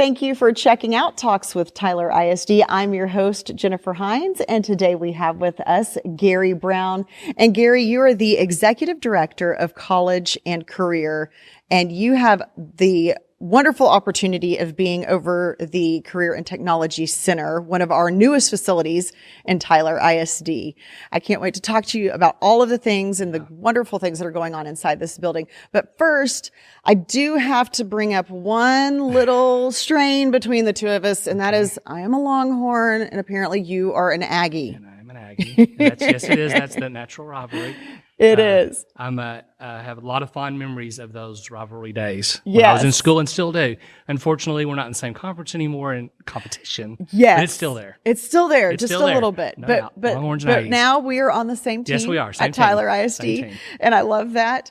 Thank you for checking out Talks with Tyler ISD. I'm your host, Jennifer Hines, and today we have with us Gary Brown. And Gary, you are the Executive Director of College and Career, and you have the wonderful opportunity of being over the Career and Technology Center, one of our newest facilities in Tyler ISD. I can't wait to talk to you about all of the things and the wonderful things that are going on inside this building. But first, I do have to bring up one little strain between the two of us, and that is I am a Longhorn, and apparently you are an Aggie. And I'm an Aggie. Yes, it is. That's the natural rivalry. It is. I have a lot of fond memories of those rivalry days when Yes. I was in school and still do. Unfortunately, we're not in the same conference anymore in competition. Yes. But it's still there. It's still there, It's just still a there. little bit. No but doubt. Longhorns and but Aggies. now we are on the same team. Yes, we are. Same at team. Tyler ISD. Same team. And I love that.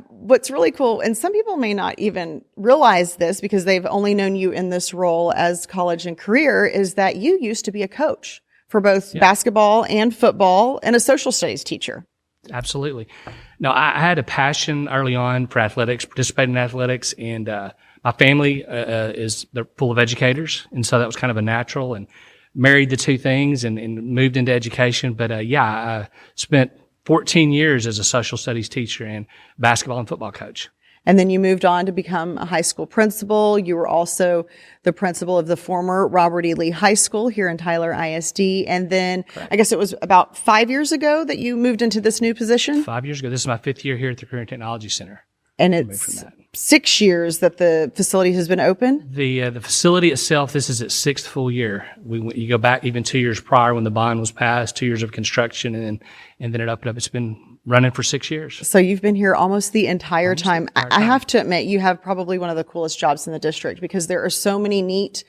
What's really cool, and some people may not even realize this because they've only known you in this role as College and Career, is that you used to be a coach for both basketball and football and a social studies teacher. Absolutely. No, I had a passion early on for athletics, participating in athletics, and my family they're full of educators, and so that was kind of a natural, and married the two things and moved into education. But I spent 14 years as a social studies teacher and basketball and football coach. And then you moved on to become a high school principal. You were also the principal of the former Robert E. Lee High School here in Tyler ISD. And then I guess it was about 5 years ago that you moved into this new position. 5 years ago. This is my 5th year here at the Career and Technology Center. And it's 6 years that the facility has been open. The facility itself, this is its 6th full year. You go back even 2 years prior when the bond was passed, 2 years of construction, and then it opened up. It's been running for 6 years. So you've been here almost the entire time. I have to admit, you have probably one of the coolest jobs in the district because there are so many neat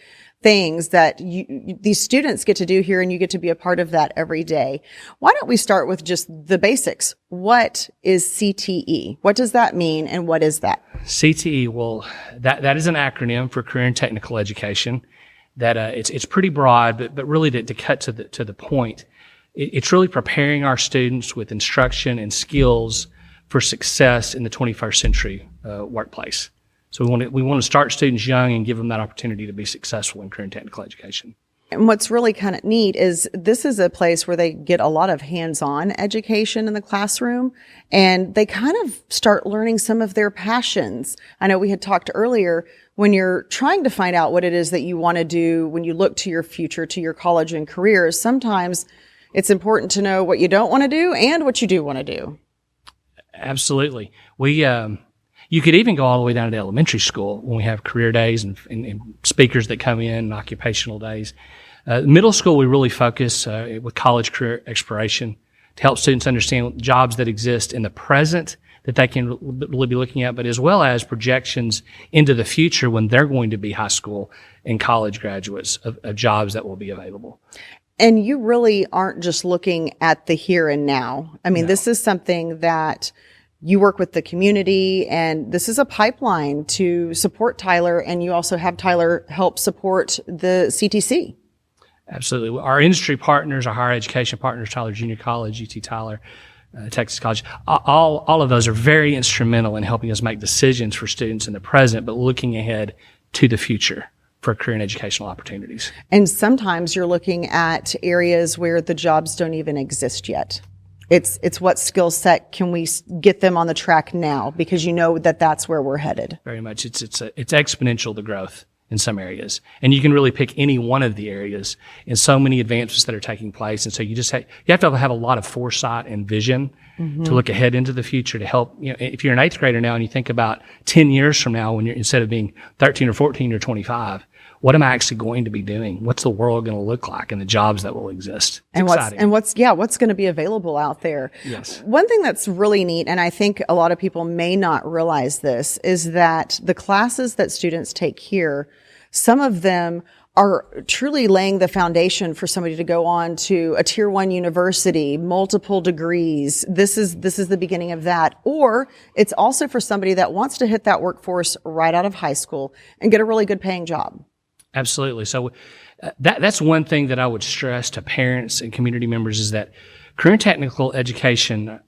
things that these students get to do here, and you get to be a part of that every day. Why don't we start with just the basics? What is CTE? What does that mean, and what is that? CTE, well, that is an acronym for Career and Technical Education. That it's pretty broad, but really to cut to the point, it's really preparing our students with instruction and skills for success in the 21st century workplace. So we want to start students young and give them that opportunity to be successful in career and technical education. And what's really kind of neat is this is a place where they get a lot of hands-on education in the classroom, and they kind of start learning some of their passions. I know we had talked earlier, when you're trying to find out what it is that you want to do when you look to your future, to your college and career, sometimes it's important to know what you don't want to do and what you do want to do. Absolutely. You could even go all the way down to elementary school when we have career days and speakers that come in and occupational days. Middle school, we really focus with college career exploration to help students understand jobs that exist in the present that they can really be looking at, but as well as projections into the future when they're going to be high school and college graduates of jobs that will be available. And you really aren't just looking at the here and now. I mean, This is something that you work with the community, and this is a pipeline to support Tyler, and you also have Tyler help support the CTC. Absolutely. Our industry partners, our higher education partners, Tyler Junior College, UT Tyler, Texas College, all of those are very instrumental in helping us make decisions for students in the present, but looking ahead to the future for career and educational opportunities. And sometimes you're looking at areas where the jobs don't even exist yet. It's what skill set can we get them on the track now, because you know that that's where we're headed. Very much. It's exponential, the growth in some areas. And you can really pick any one of the areas in so many advancements that are taking place. And so you have to have a lot of foresight and vision to look ahead into the future to help, if you're an 8th grader now and you think about 10 years from now when instead of being 13 or 14 or 25, what am I actually going to be doing? What's the world going to look like and the jobs that will exist? It's what's going to be available out there? Yes. One thing that's really neat, and I think a lot of people may not realize this, is that the classes that students take here, some of them are truly laying the foundation for somebody to go on to a tier 1 university, multiple degrees. This is the beginning of that. Or it's also for somebody that wants to hit that workforce right out of high school and get a really good paying job. Absolutely. So that's one thing that I would stress to parents and community members is that career and technical education,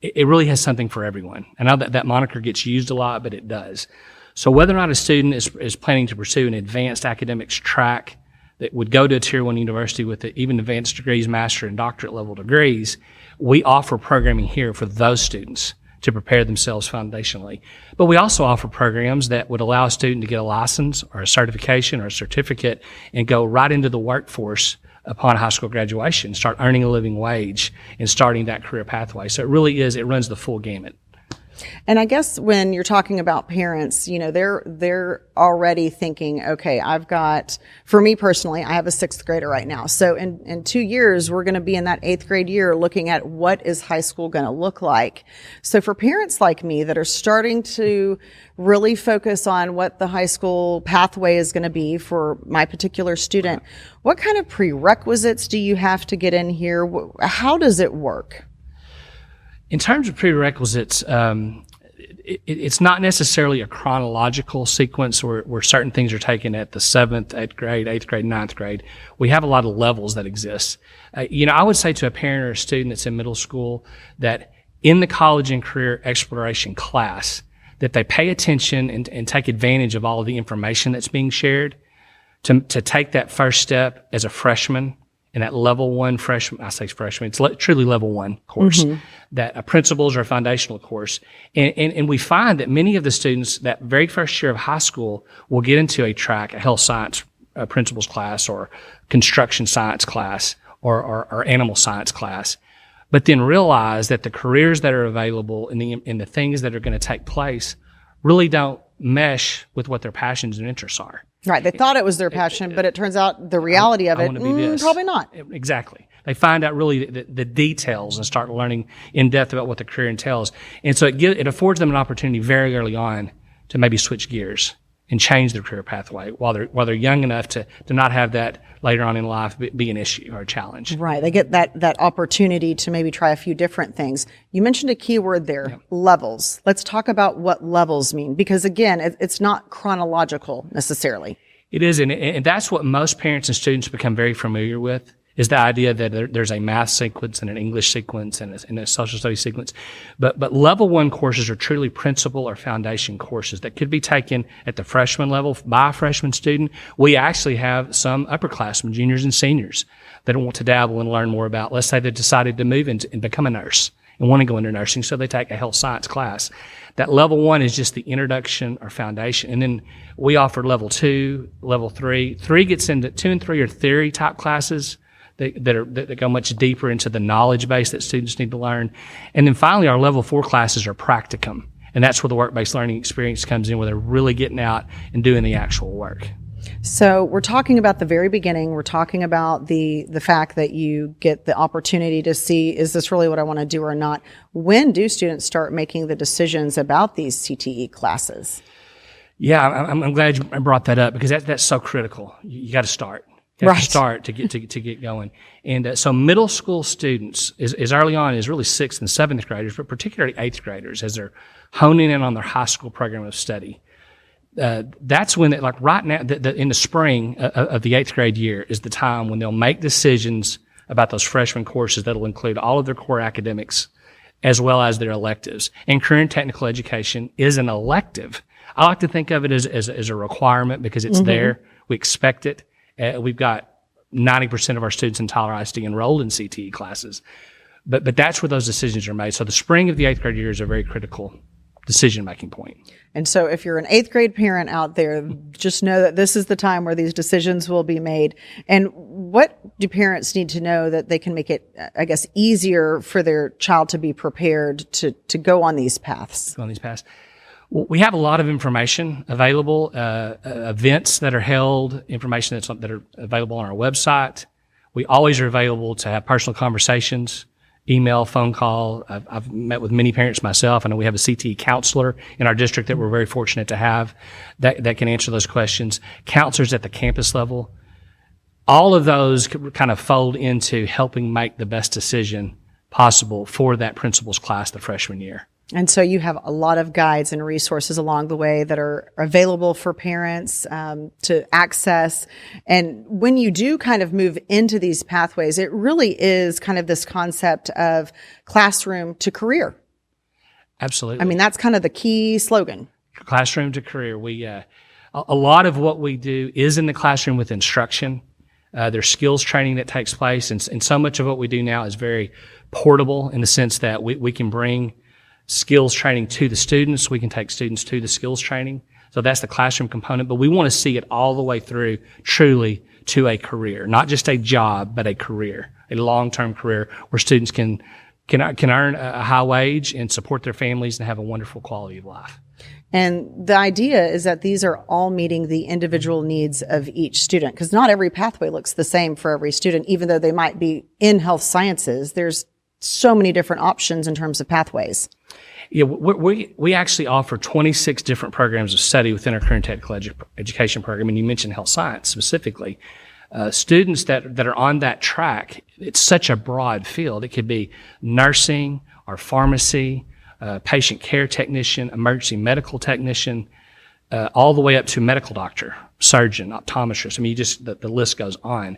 it really has something for everyone. I know that moniker gets used a lot, but it does. So whether or not a student is planning to pursue an advanced academics track that would go to a Tier 1 university with even advanced degrees, master and doctorate level degrees, we offer programming here for those students to prepare themselves foundationally. But we also offer programs that would allow a student to get a license or a certification or a certificate and go right into the workforce upon high school graduation, start earning a living wage and starting that career pathway. So it runs the full gamut. And I guess when you're talking about parents, they're already thinking, okay, for me personally, I have a 6th grader right now. So in 2 years, we're going to be in that 8th grade year looking at what is high school going to look like. So for parents like me that are starting to really focus on what the high school pathway is going to be for my particular student, what kind of prerequisites do you have to get in here? How does it work? In terms of prerequisites, it's not necessarily a chronological sequence where certain things are taken at the 7th, 8th grade, 8th grade, 9th grade. We have a lot of levels that exist. I would say to a parent or a student that's in middle school that in the college and career exploration class, that they pay attention and take advantage of all of the information that's being shared to take that first step as a freshman in that level 1 freshman, I say freshman, it's truly level 1 course, that principles or foundational course. And we find that many of the students that very first year of high school will get into a track, a health science principles class or construction science class or animal science class, but then realize that the careers that are available and the things that are going to take place really don't mesh with what their passions and interests are. Right. They thought it was their passion, but it turns out the reality of it, probably not. Exactly. They find out really the details and start learning in depth about what the career entails. And so it affords them an opportunity very early on to maybe switch gears and change their career pathway while they're young enough to not have that later on in life be an issue or a challenge. Right. They get that opportunity to maybe try a few different things. You mentioned a key word there, levels. Let's talk about what levels mean, because again, it's not chronological necessarily. It is, and that's what most parents and students become very familiar with, is the idea that there's a math sequence and an English sequence and a social studies sequence. But level 1 courses are truly principal or foundation courses that could be taken at the freshman level by a freshman student. We actually have some upperclassmen, juniors and seniors, that want to dabble and learn more about, let's say they decided to move and become a nurse and want to go into nursing, so they take a health science class. That level 1 is just the introduction or foundation. And then we offer level 2, level 3. 3 gets into 2 and 3 are theory type classes that go much deeper into the knowledge base that students need to learn. And then finally, our level 4 classes are practicum. And that's where the work-based learning experience comes in, where they're really getting out and doing the actual work. So we're talking about the very beginning. We're talking about the fact that you get the opportunity to see, is this really what I want to do or not? When do students start making the decisions about these CTE classes? Yeah, I'm glad you brought that up, because that's so critical. You got to start. You have to start to get going. And so middle school students, as early on as really 6th and 7th graders, but particularly 8th graders, as they're honing in on their high school program of study, that's when, like right now, in the spring of the 8th grade year is the time when they'll make decisions about those freshman courses that'll include all of their core academics as well as their electives. And career and technical education is an elective. I like to think of it as a requirement, because it's there. We expect it. We've got 90% of our students in Tyler ISD enrolled in CTE classes. But that's where those decisions are made. So the spring of the 8th grade year is a very critical decision-making point. And so if you're an 8th grade parent out there, just know that this is the time where these decisions will be made. And what do parents need to know that they can make it, I guess, easier for their child to be prepared to go on these paths? Well, we have a lot of information available, events that are held, information that are available on our website. We always are available to have personal conversations, email, phone call. I've met with many parents myself. I know we have a CTE counselor in our district that we're very fortunate to have that can answer those questions. Counselors at the campus level. All of those kind of fold into helping make the best decision possible for that principal's class the freshman year. And so you have a lot of guides and resources along the way that are available for parents to access. And when you do kind of move into these pathways, it really is kind of this concept of classroom to career. Absolutely. I mean, that's kind of the key slogan. Classroom to career. A lot of what we do is in the classroom with instruction. There's skills training that takes place, and so much of what we do now is very portable in the sense that we can bring skills training to the students. We can take students to the skills training. So that's the classroom component, but we want to see it all the way through truly to a career, not just a job, but a career, a long-term career where students can earn a high wage and support their families and have a wonderful quality of life. And the idea is that these are all meeting the individual needs of each student, because not every pathway looks the same for every student, even though they might be in health sciences. There's so many different options in terms of pathways. Yeah, we actually offer 26 different programs of study within our career and technical education program, and you mentioned health science specifically. Students that are on that track, it's such a broad field. It could be nursing or pharmacy, patient care technician, emergency medical technician, all the way up to medical doctor, surgeon, optometrist. I mean, the list goes on.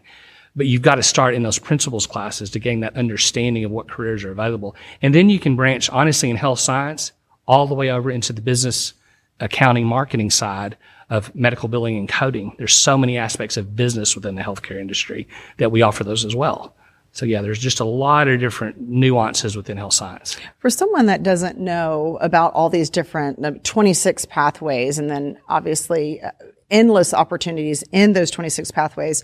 But you've got to start in those principles classes to gain that understanding of what careers are available. And then you can branch, honestly, in health science all the way over into the business, accounting, marketing side of medical billing and coding. There's so many aspects of business within the healthcare industry that we offer those as well. So yeah, there's just a lot of different nuances within health science. For someone that doesn't know about all these different 26 pathways, and then obviously endless opportunities in those 26 pathways,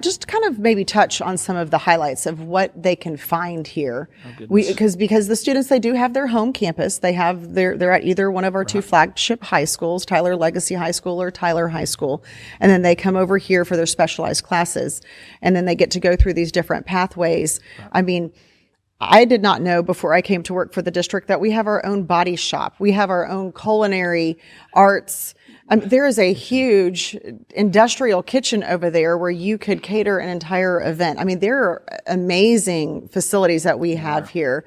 just kind of maybe touch on some of the highlights of what they can find here. Because the students, they do have their home campus. They're at either one of our two flagship high schools, Tyler Legacy High School or Tyler High School. And then they come over here for their specialized classes. And then they get to go through these different pathways. Right. I mean, I did not know before I came to work for the district that we have our own body shop. We have our own culinary arts. There is a huge industrial kitchen over there where you could cater an entire event. I mean, there are amazing facilities that we have here,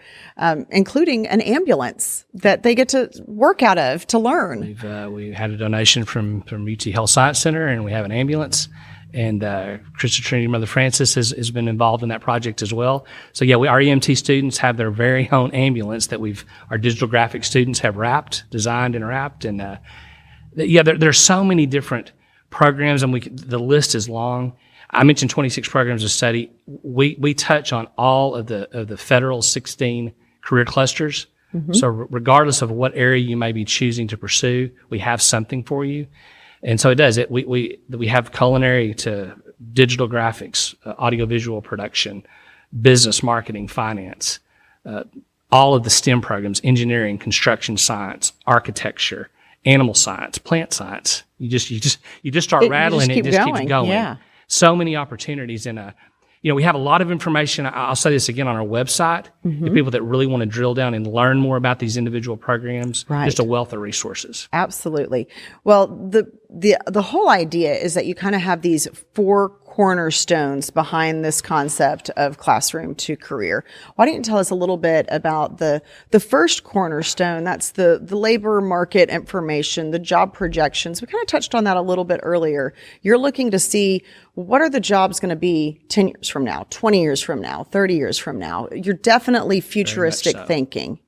including an ambulance that they get to work out of to learn. We had a donation from UT Health Science Center, and we have an ambulance. And Christian Trinity Mother Francis has been involved in that project as well. So yeah, our EMT students have their very own ambulance that our digital graphic students have designed and wrapped. And yeah, there's so many different programs, and the list is long. I mentioned 26 programs of study. We touch on all of the federal 16 career clusters. Mm-hmm. So regardless of what area you may be choosing to pursue, we have something for you. And so it does. We have culinary to digital graphics, audiovisual production, business, marketing, finance, all of the STEM programs, engineering, construction science, architecture, animal science, plant science. You just start rattling it. It just keeps going. Yeah. So many opportunities we have a lot of information. I'll say this again on our website. Mm-hmm. The people that really want to drill down and learn more about these individual programs, just a wealth of resources. Absolutely. Well, the whole idea is that you kind of have these four cornerstones behind this concept of classroom to career. Why don't you tell us a little bit about the first cornerstone? That's the labor market information, the job projections. We kind of touched on that a little bit earlier. You're looking to see what are the jobs going to be 10 years from now, 20 years from now, 30 years from now. You're definitely futuristic thinking.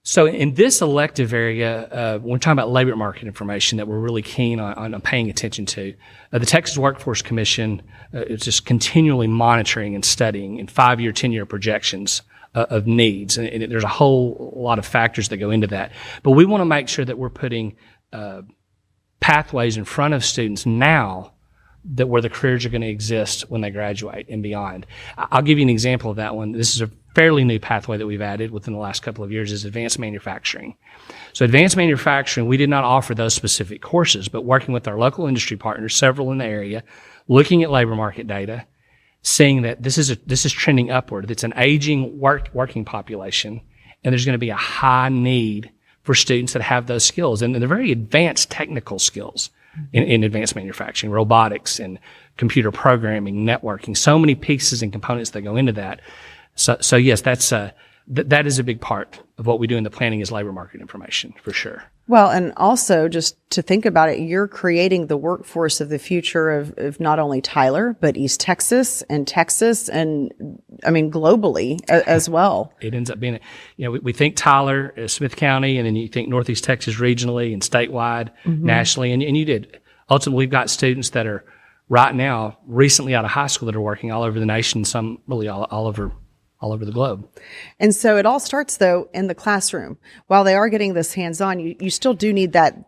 So in this elective area, we're talking about labor market information that we're really keen on paying attention to. The Texas Workforce Commission is just continually monitoring and studying in 5-year, 10-year projections of needs. And there's a whole lot of factors that go into that. But we want to make sure that we're putting pathways in front of students now that where the careers are going to exist when they graduate and beyond. I'll give you an example of that one. This is a fairly new pathway that we've added within the last couple of years is advanced manufacturing. So advanced manufacturing, we did not offer those specific courses, but working with our local industry partners, several in the area, looking at labor market data, seeing that this is trending upward. It's an aging working population, and there's going to be a high need for students that have those skills. And they're very advanced technical skills in advanced manufacturing, robotics and computer programming, networking, so many pieces and components that go into that. So yes, that's that is a big part of what we do in the planning is labor market information, for sure. Well, and also just to think about it, you're creating the workforce of the future of not only Tyler, but East Texas and I mean, globally as well. It ends up being, we think Tyler, Smith County, and then you think Northeast Texas regionally and statewide, nationally, and you did. Ultimately, we've got students that are right now recently out of high school that are working all over the nation, some really all over the globe. And so it all starts, though, in the classroom. While they are getting this hands-on, you still do need that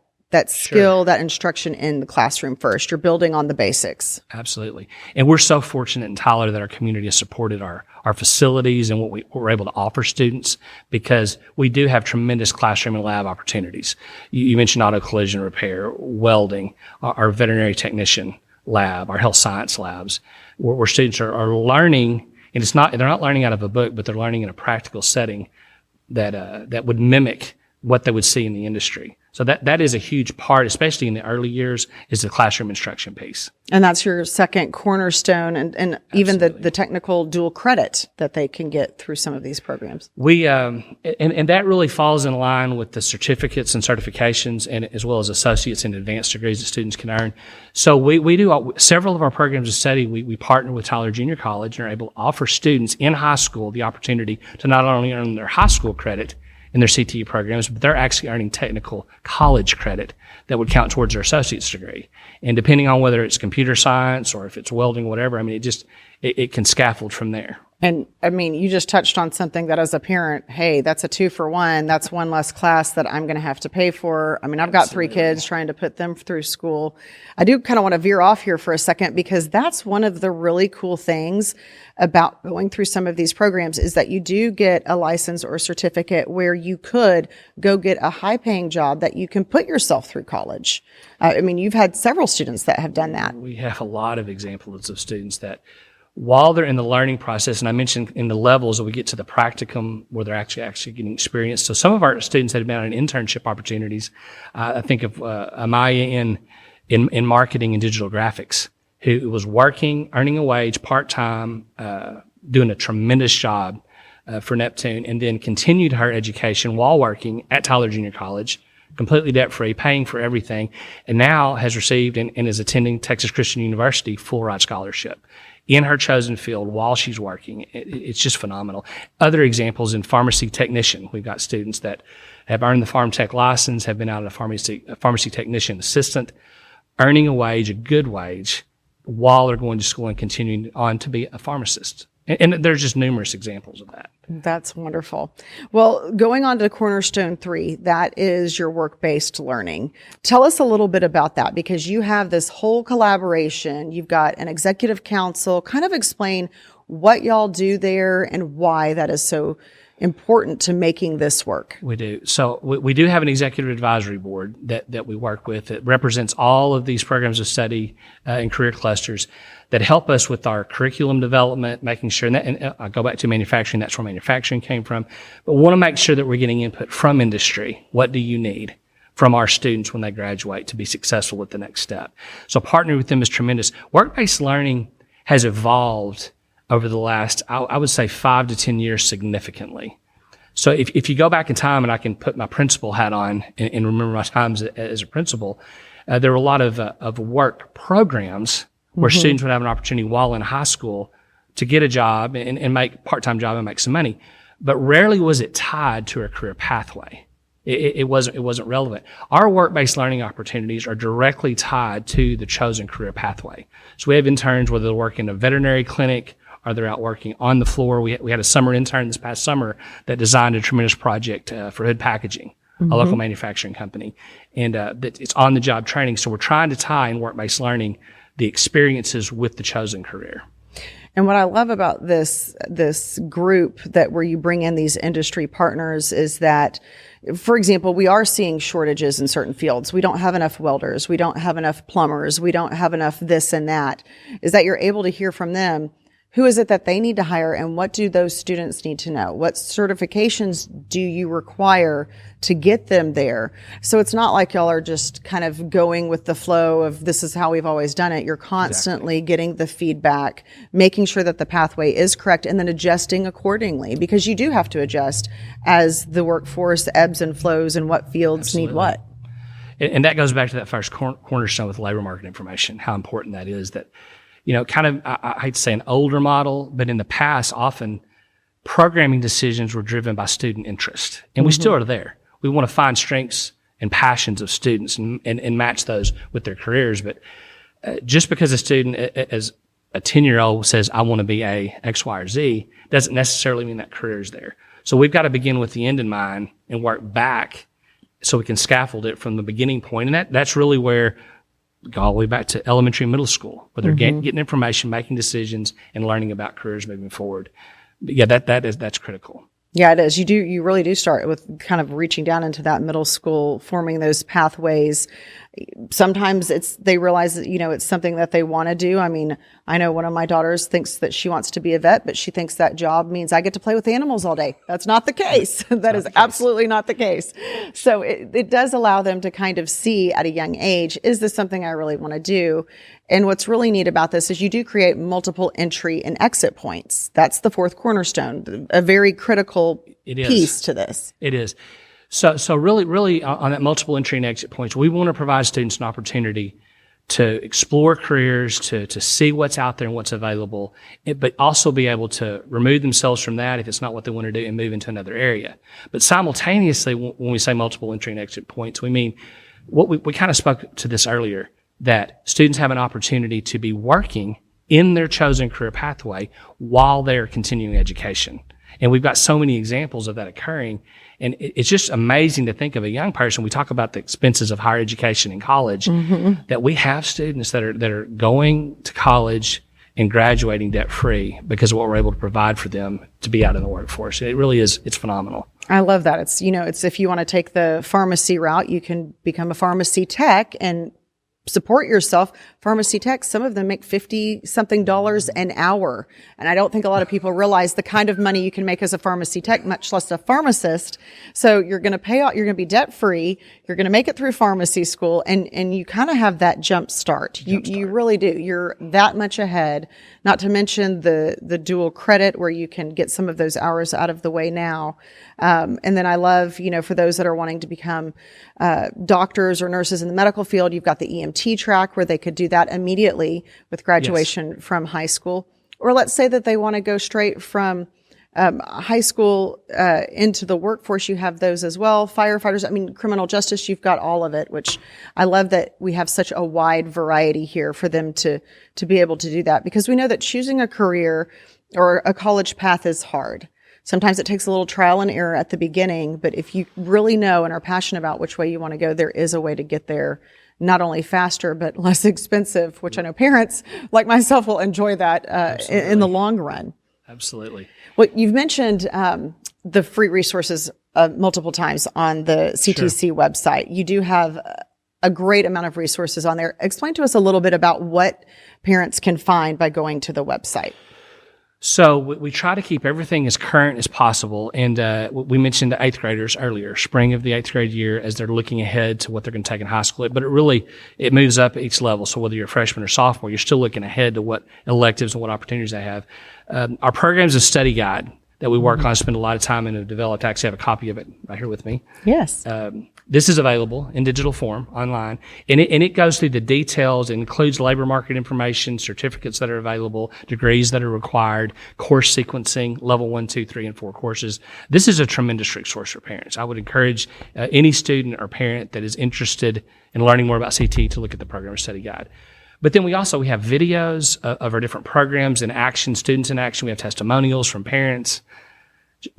skill, that instruction in the classroom first. You're building on the basics. Absolutely. And we're so fortunate in Tyler that our community has supported our facilities and what we're able to offer students, because we do have tremendous classroom and lab opportunities. You mentioned auto collision repair, welding, our veterinary technician lab, our health science labs, where students are learning. And they're not learning out of a book, but they're learning in a practical setting that would mimic what they would see in the industry. So that is a huge part, especially in the early years, is the classroom instruction piece. And that's your second cornerstone, and even the technical dual credit that they can get through some of these programs. We and that really falls in line with the certificates and certifications, and as well as associates and advanced degrees that students can earn. So we do several of our programs of study. We partner with Tyler Junior College and are able to offer students in high school the opportunity to not only earn their high school credit in their CTE programs, but they're actually earning technical college credit that would count towards their associate's degree. And depending on whether it's computer science or if it's welding, whatever, I mean, it can scaffold from there. And I mean, you just touched on something that as a parent, hey, that's a 2-for-1. That's one less class that I'm going to have to pay for. I mean, I've got 3 kids trying to put them through school. I do kind of want to veer off here for a second, because that's one of the really cool things about going through some of these programs is that you do get a license or a certificate where you could go get a high paying job that you can put yourself through college. I mean, you've had several students that have done that. We have a lot of examples of students that, while they're in the learning process, and I mentioned in the levels that we get to the practicum where they're actually getting experience. So some of our students that have been on internship opportunities, I think of Amaya in marketing and digital graphics, who was working, earning a wage part-time, doing a tremendous job for Neptune, and then continued her education while working at Tyler Junior College, completely debt-free, paying for everything, and now has received and is attending Texas Christian University full-ride scholarship in her chosen field while she's working. It's just phenomenal. Other examples in pharmacy technician. We've got students that have earned the Pharm Tech license, have been out of a pharmacy technician assistant, earning a wage, a good wage, while they're going to school and continuing on to be a pharmacist. And there's just numerous examples of that. That's wonderful. Well, going on to Cornerstone 3, that is your work-based learning. Tell us a little bit about that, because you have this whole collaboration. You've got an executive council. Kind of explain what y'all do there and why that is so important to making this work. We do. So we do have an executive advisory board that we work with. It represents all of these programs of study and career clusters that help us with our curriculum development, making sure, and I go back to manufacturing, that's where manufacturing came from, but we want to make sure that we're getting input from industry. What do you need from our students when they graduate to be successful with the next step? So partnering with them is tremendous. Work-based learning has evolved over the last, I would say, 5 to 10 years significantly. So if you go back in time, and I can put my principal hat on and remember my times as a principal, there were a lot of work programs where students would have an opportunity while in high school to get a job and make part-time job and make some money. But rarely was it tied to a career pathway. It wasn't relevant. Our work-based learning opportunities are directly tied to the chosen career pathway. So we have interns, whether they work in a veterinary clinic or they're out working on the floor. We had a summer intern this past summer that designed a tremendous project for Hood Packaging, a local manufacturing company. And it's on-the-job training. So we're trying to tie in work-based learning the experiences with the chosen career. And what I love about this group where you bring in these industry partners is that, for example, we are seeing shortages in certain fields. We don't have enough welders. We don't have enough plumbers. We don't have enough this and that. Is that you're able to hear from them who is it that they need to hire, and what do those students need to know? What certifications do you require to get them there? So it's not like y'all are just kind of going with the flow of this is how we've always done it. You're constantly getting the feedback, making sure that the pathway is correct, and then adjusting accordingly, because you do have to adjust as the workforce ebbs and flows and what fields need what. And that goes back to that first cornerstone with labor market information, how important that is. That, you know, kind of, I hate to say an older model, but in the past, often programming decisions were driven by student interest. And we still are there. We want to find strengths and passions of students and match those with their careers. But just because a student, as a 10-year-old says, I want to be a X, Y, or Z, doesn't necessarily mean that career is there. So we've got to begin with the end in mind and work back so we can scaffold it from the beginning point. And that's really where, go all the way back to elementary and middle school, where they're getting information, making decisions, and learning about careers moving forward. But yeah, that's critical. Yeah, it is. You really do start with kind of reaching down into that middle school, forming those pathways. Sometimes they realize that, it's something that they want to do. I mean, I know one of my daughters thinks that she wants to be a vet, but she thinks that job means I get to play with animals all day. That's not the case. That is absolutely not the case. So it does allow them to kind of see at a young age, is this something I really want to do? And what's really neat about this is you do create multiple entry and exit points. That's the fourth cornerstone, a very critical piece to this. It is. So really on that multiple entry and exit points, we want to provide students an opportunity to explore careers, to see what's out there and what's available, but also be able to remove themselves from that if it's not what they want to do and move into another area. But simultaneously, when we say multiple entry and exit points, we mean what we kind of spoke to this earlier, that students have an opportunity to be working in their chosen career pathway while they're continuing education. And we've got so many examples of that occurring. And it's just amazing to think of a young person. We talk about the expenses of higher education in college, that we have students that are going to college and graduating debt free because of what we're able to provide for them to be out in the workforce. It really is, it's phenomenal. I love that. It's if you want to take the pharmacy route, you can become a pharmacy tech and support yourself. Pharmacy techs, some of them make $50-something an hour. And I don't think a lot of people realize the kind of money you can make as a pharmacy tech, much less a pharmacist. So you're going to pay out, you're going to be debt free. You're going to make it through pharmacy school, and you kind of have that jump start. You really do. You're that much ahead. Not to mention the dual credit where you can get some of those hours out of the way now. And then I love, for those that are wanting to become doctors or nurses in the medical field, you've got the EMT track where they could do that immediately with graduation from high school. Or let's say that they want to go straight from high school into the workforce. You have those as well. Firefighters, criminal justice, you've got all of it, which I love that we have such a wide variety here for them to be able to do that, because we know that choosing a career or a college path is hard. Sometimes it takes a little trial and error at the beginning, but if you really know and are passionate about which way you want to go, there is a way to get there, not only faster, but less expensive, which I know parents like myself will enjoy that in the long run. Absolutely. Well, you've mentioned the free resources multiple times on the CTC website. You do have a great amount of resources on there. Explain to us a little bit about what parents can find by going to the website. So we try to keep everything as current as possible. And we mentioned the 8th graders earlier, spring of the 8th grade year, as they're looking ahead to what they're going to take in high school. But it moves up at each level. So whether you're a freshman or sophomore, you're still looking ahead to what electives and what opportunities they have. Our program's a study guide that we work on, spend a lot of time and have developed. I actually have a copy of it right here with me. Yes. This is available in digital form online, and it goes through the details. It includes labor market information, certificates that are available, degrees that are required, course sequencing, level 1, 2, 3, and 4 courses. This is a tremendous resource for parents. I would encourage any student or parent that is interested in learning more about CTE to look at the program or study guide. But then we have videos of our different programs in action, students in action. We have testimonials from parents,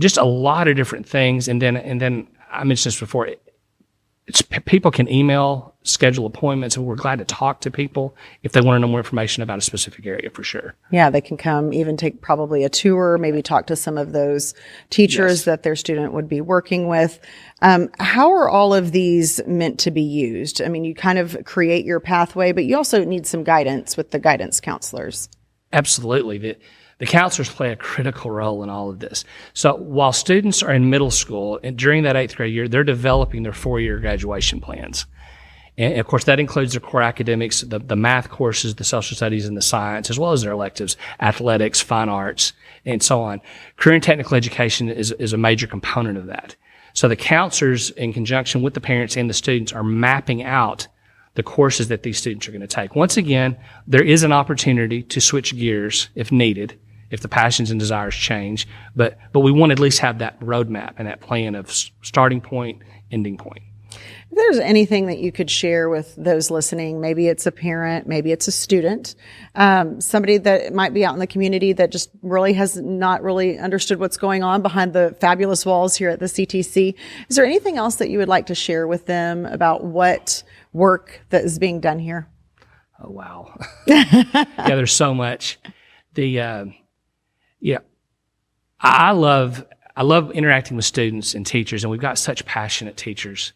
just a lot of different things. And then I mentioned this before. People can email, schedule appointments, and we're glad to talk to people if they want to know more information about a specific area, for sure. Yeah, they can come, even take probably a tour, maybe talk to some of those teachers that their student would be working with. How are all of these meant to be used? You kind of create your pathway, but you also need some guidance with the guidance counselors. Absolutely. The counselors play a critical role in all of this. So while students are in middle school, and during that 8th grade year, they're developing their 4-year graduation plans. And of course, that includes their core academics, the math courses, the social studies, and the science, as well as their electives, athletics, fine arts, and so on. Career and technical education is a major component of that. So the counselors, in conjunction with the parents and the students, are mapping out the courses that these students are going to take. Once again, there is an opportunity to switch gears if needed, if the passions and desires change, but we want to at least have that roadmap and that plan of starting point, ending point. If there's anything that you could share with those listening, maybe it's a parent, maybe it's a student, somebody that might be out in the community that just really has not really understood what's going on behind the fabulous walls here at the CTC. Is there anything else that you would like to share with them about what work that is being done here? Oh, wow. Yeah, there's so much. I love interacting with students and teachers, and we've got such passionate teachers.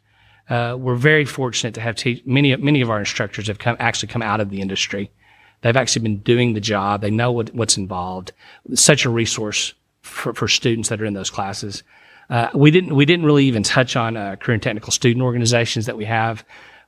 We're very fortunate to have many of our instructors have actually come out of the industry. They've actually been doing the job. They know what's involved. It's such a resource for students that are in those classes. We didn't really even touch on career and technical student organizations that we have,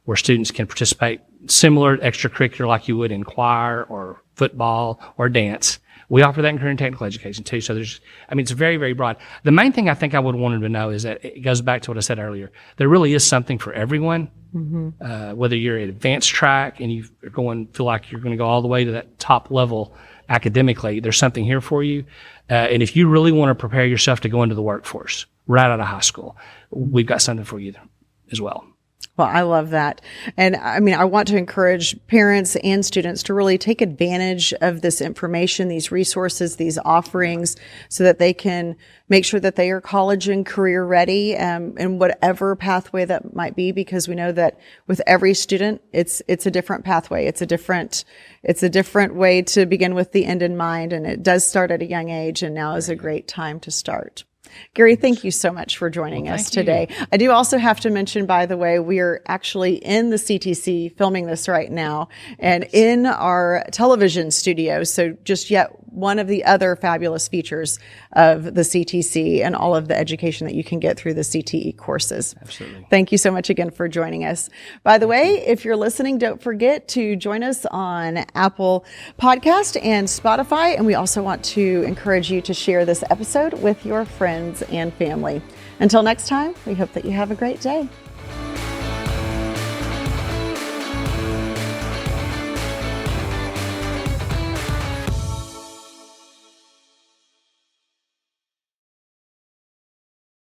where students can participate similar extracurricular like you would in choir or football or dance. We offer that in career and technical education too. So it's very, very broad. The main thing I think I would want them to know is that it goes back to what I said earlier. There really is something for everyone. Mm-hmm. Whether you're at advanced track and you feel like you're going to go all the way to that top level academically, there's something here for you. And if you really want to prepare yourself to go into the workforce right out of high school, we've got something for you as well. Well, I love that. And I want to encourage parents and students to really take advantage of this information, these resources, these offerings, so that they can make sure that they are college and career ready, in whatever pathway that might be, because we know that with every student, it's a different pathway. It's a different way to begin with the end in mind. And it does start at a young age, and now is a great time to start. Gary, thank you so much for joining us today. I do also have to mention, by the way, we are actually in the CTC filming this right now and in our television studio. So just yet one of the other fabulous features of the CTC and all of the education that you can get through the CTE courses. Absolutely. Thank you so much again for joining us. By the way, if you're listening, don't forget to join us on Apple Podcast and Spotify. And we also want to encourage you to share this episode with your friends and family. Until next time, we hope that you have a great day.